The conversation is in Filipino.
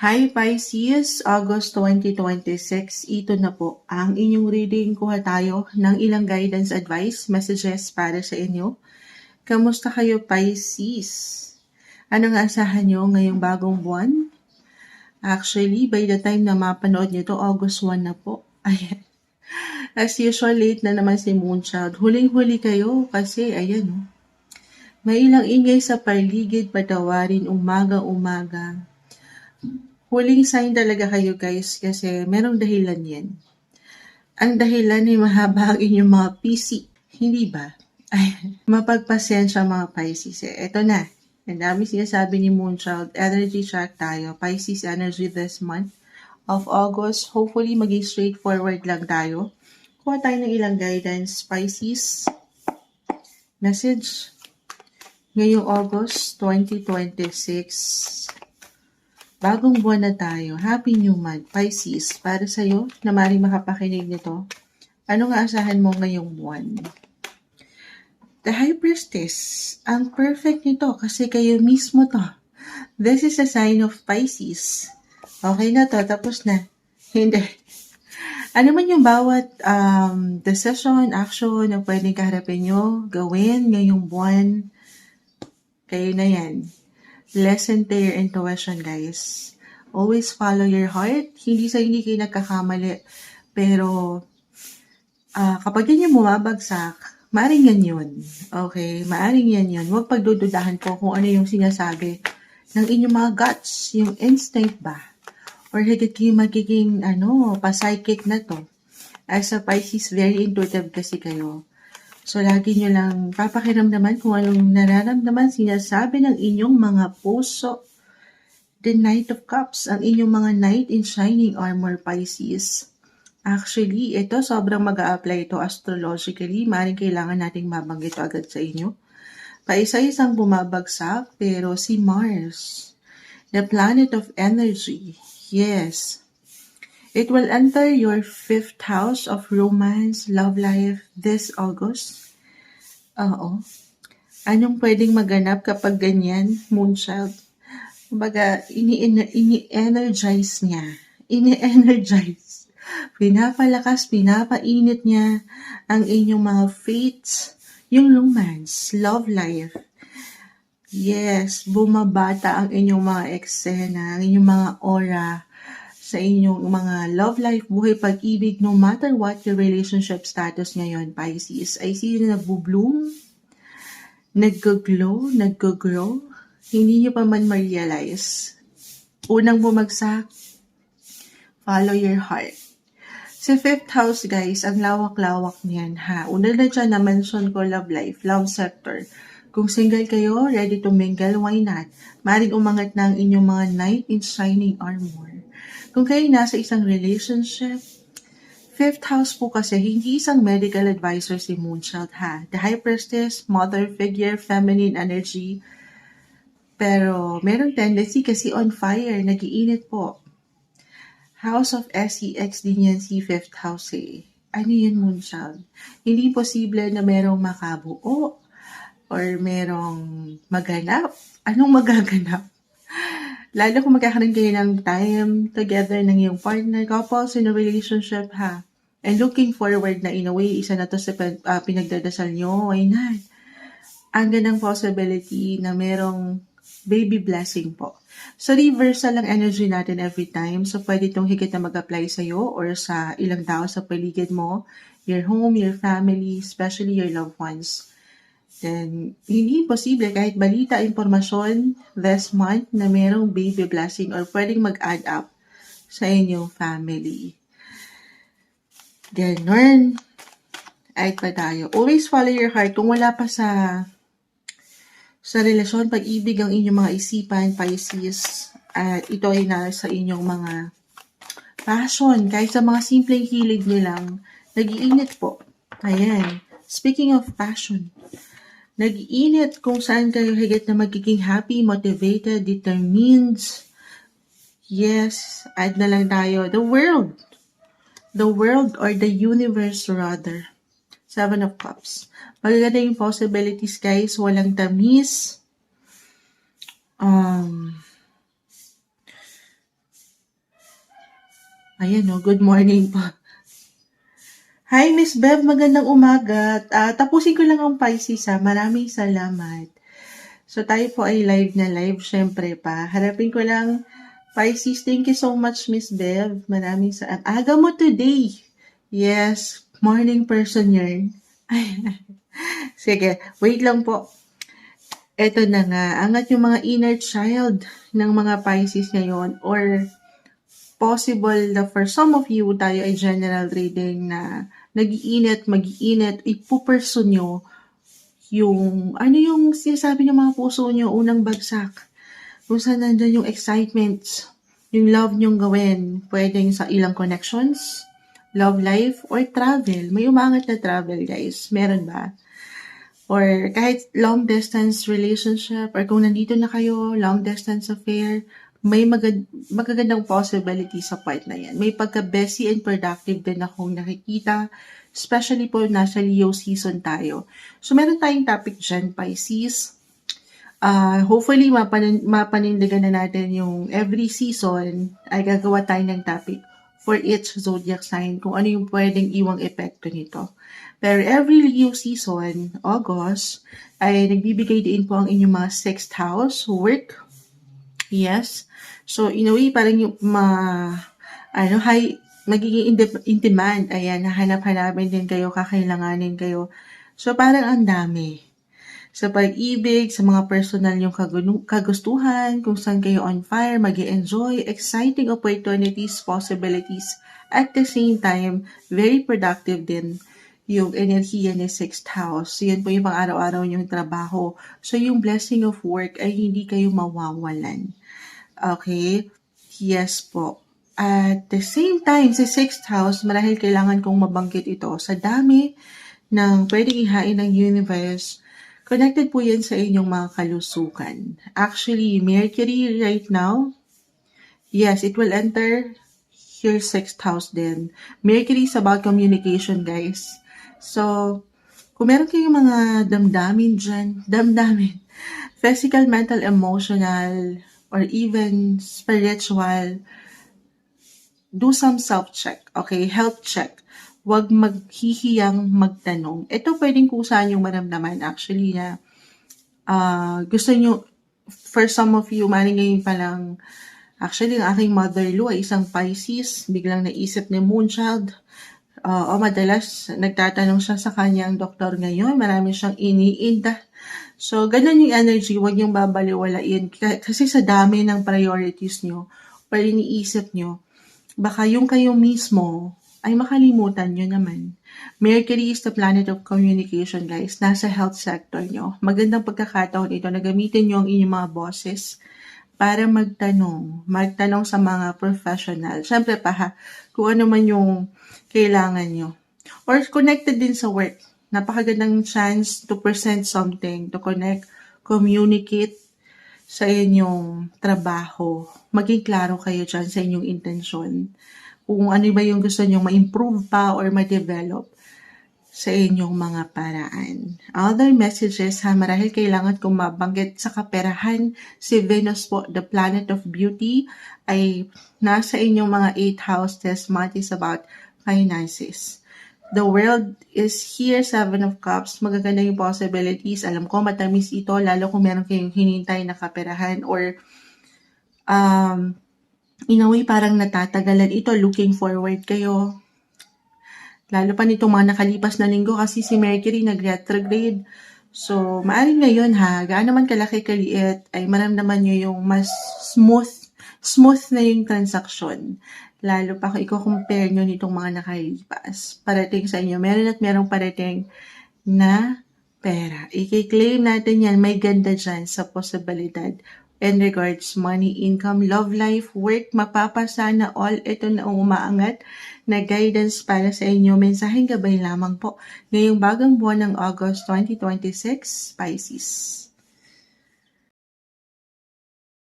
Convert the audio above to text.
Hi Pisces, August 2026. Ito na po ang inyong reading. Kuha tayo ng ilang guidance advice, messages para sa inyo. Kamusta kayo Pisces? Anong asahan nyo ngayong bagong buwan? Actually, by the time na mapanood nyo to, August 1 na po. Ayan. As usual, late na naman si Moonchild. Huling-huli kayo kasi, ayan oh. May ilang ingay sa paligid, patawarin umaga-umaga. Huling sign talaga kayo guys kasi merong dahilan yan. Ang dahilan ay mahaba ang inyong mga PC. Hindi ba? Ay, mapagpasensya mga Pisces. Ito na. Ang dami sinasabi ni Moonchild. Energy chart tayo. Pisces energy this month of August. Hopefully maging straightforward lang tayo. Kuha tayo ng ilang guidance. Pisces. Message. Ngayong August 2026. Bagong buwan na tayo. Happy New Month, Pisces. Para sa'yo, na maaaring makapakinig nito, ano nga asahan mo ngayong buwan? The High Priestess. Ang perfect nito kasi kayo mismo to. This is a sign of Pisces. Okay na to, tapos na. Hindi. Ano man yung bawat decision, action na pwedeng kaharapin nyo, gawin ngayong buwan, kayo na yan. Listen to your intuition, guys. Always follow your heart. Hindi kayo nagkakamali. Pero, kapag yan yung bumabagsak, maaring yan yun. Okay? Maaring yan yun. Huwag pagdududahan po kung ano yung sinasabi ng inyong mga guts, yung instinct ba? Or higit kayo magiging, pa-psychic na to. As a Pisces, very intuitive kasi kayo. So, lagi nyo lang papakiramdaman kung anong nararamdaman, sinasabi ng inyong mga puso. The Knight of Cups, ang inyong mga knight in shining armor, Pisces. Actually, ito sobrang mag-a-apply ito astrologically. Maaaring kailangan nating mabanggit agad sa inyo. Paisa-isang bumabagsak, pero si Mars, the planet of energy, yes. It will enter your 5th house of romance, love life this August. Oo. Anong pwedeng maganap kapag ganyan, Moonchild? Kumbaga, ini-energize niya. Ini-energize. Pinapalakas, pinapainit niya ang inyong mga fates, yung romance, love life. Yes, bumabata ang inyong mga eksena, ang inyong mga aura, sa inyong mga love life, buhay, pag-ibig, no matter what your relationship status ngayon, Pisces, I see na nagbo-bloom, nag-glow, nag-grow, hindi nyo pa man ma-realize. Unang bumagsak, follow your heart. Sa 5th house, guys, ang lawak-lawak niyan, ha. Una na dyan, na-mention ko love life, love sector. Kung single kayo, ready to mingle, why not? Maring umangat na ang inyong mga knight in shining armor. Kung kayo nasa isang relationship, 5th house po kasi hindi isang medical advisor si Moonchild, ha. The High Priestess, mother figure, feminine energy. Pero merong tendency kasi on fire, nagiinit po. House of SEX din yan si 5th house eh. Ano yun, Moonchild? Hindi posible na merong makabuo or merong maganap. Anong magaganap? Lalo kung magkakaroon kayo ng time together ng iyong partner, couples in a relationship, ha? And looking forward na in a way, isa na to sa pinagdadasal nyo, why not? Ang ganang possibility na merong baby blessing po. So, reversal ang energy natin every time. So, pwede itong higit na mag-apply sa'yo or sa ilang tao sa paligid mo, your home, your family, especially your loved ones. Then, hindi posible kahit balita, impormasyon this month na merong baby blessing or pwedeng mag-add up sa inyong family. Ganon. Ay pa tayo. Always follow your heart. Kung wala pa sa relasyon, pag-ibig ang inyong mga isipan, Pisces, at ito ay nasa inyong mga passion. Kahit sa mga simpleng hilig nyo lang, nag-iinit po. Ayan. Speaking of passion, nag-iinit kung saan kayo higit na magiging happy, motivated, determined. Yes, add na lang tayo. The world or the universe rather. 7 of Cups. Magaganda yung possibilities, guys. Walang tamis. Ayan o, good morning po. Hi Miss Bev, magandang umaga. Tapusin ko lang ang Pisces ha. Maraming salamat. So tayo po ay live na live, syempre pa. Harapin ko lang Pisces. Thank you so much Miss Bev. Maraming sa aga mo today. Yes, morning person yun. Sige, wait lang po. Eto na nga, angat yung mga inner child ng mga Pisces ngayon or possible na for some of you, tayo ay general reading na nag-iinit, mag-iinit, ipuperso nyo yung, ano yung sinasabi ng mga puso nyo, unang bagsak. Kung saan nandyan yung excitement, yung love nyong gawin, pwedeng sa ilang connections, love life, or travel. May umangat na travel, guys. Meron ba? Or kahit long distance relationship, or kung nandito na kayo, long distance affair, may magagandang possibility sa part na yan. May pagka-busy and productive din akong nakikita, especially po nasa Leo season tayo. So meron tayong topic dyan, Pisces. Hopefully mapanindigan na natin yung every season ay gagawa tayo ng topic for each zodiac sign kung ano yung pwedeng iwang epekto nito. Pero every Leo season, August, ay nagbibigay din po ang inyong mga sixth house, work. Yes. So, in a way, parang yung magiging in demand. Ayan, nahanap-hanapin din kayo, kakailanganin kayo. So, parang ang dami. Sa pag-ibig, sa mga personal yung kagustuhan, kung saan kayo on fire, mag-enjoy, exciting opportunities, possibilities. At the same time, very productive din yung enerhiya ni sixth house. So, yan po yung pang-araw-araw yung trabaho. So, yung blessing of work ay hindi kayo mawawalan. Okay? Yes po. At the same time, sa sixth house, marahil kailangan kong mabanggit ito. Sa dami ng pwedeng ihain ng universe, connected po yan sa inyong mga kalusukan. Actually, Mercury right now, yes, it will enter your sixth house din. Mercury is about communication, guys. So, kung meron kayong mga damdamin dyan, physical, mental, emotional, or even spiritual, do some self-check, okay? Health check. Huwag maghihiyang magtanong. Ito pwedeng kusa yung maramdaman actually na gusto nyo, for some of you, maring ngayon pa lang, actually, ang aking mother-in-law ay isang Pisces, biglang naisip ni Moonchild, madalas nagtatanong siya sa kanyang doktor ngayon, marami siyang iniinda. So, ganun yung energy, huwag yung babaliwalain. Kasi sa dami ng priorities nyo, or iniisip nyo, baka yung kayo mismo ay makalimutan nyo naman. Mercury is the planet of communication, guys. Nasa health sector nyo. Magandang pagkakataon ito na gamitin nyo ang inyong mga bosses para magtanong sa mga professional. Siyempre kung ano man yung kailangan nyo. Or connected din sa work. Napakagandang chance to present something, to connect, communicate sa inyong trabaho. Maging klaro kayo dyan sa inyong intensyon. Kung ano ba yung gusto nyong ma-improve pa or ma-develop sa inyong mga paraan. Other messages marahil kailangan kong mabanggit sa kaperahan, si Venus po, the planet of beauty, ay nasa inyong mga 8th house. This month is about finances. The world is here, 7 of Cups. Magaganda yung possibilities. Alam ko, matamis ito, lalo kung meron kayong hinintay na kaperahan or in a way, parang natatagalan ito. Looking forward kayo. Lalo pa nitong mga nakalipas na linggo kasi si Mercury nag-retrograde. So, maaaring ngayon gaano man kalaki kaliit, ay maramdaman nyo yung mas smooth na yung transaksyon. Lalo pa kung i-compare nyo nitong mga nakalipas. Parating sa inyo, meron at merong parating na pera. I-claim natin yan, may ganda dyan sa posibilidad. In regards money, income, love life, work, mapapasana all ito na umaangat na guidance para sa inyo. Mensaheng gabay lamang po ngayong bagong buwan ng August 2026, Pisces.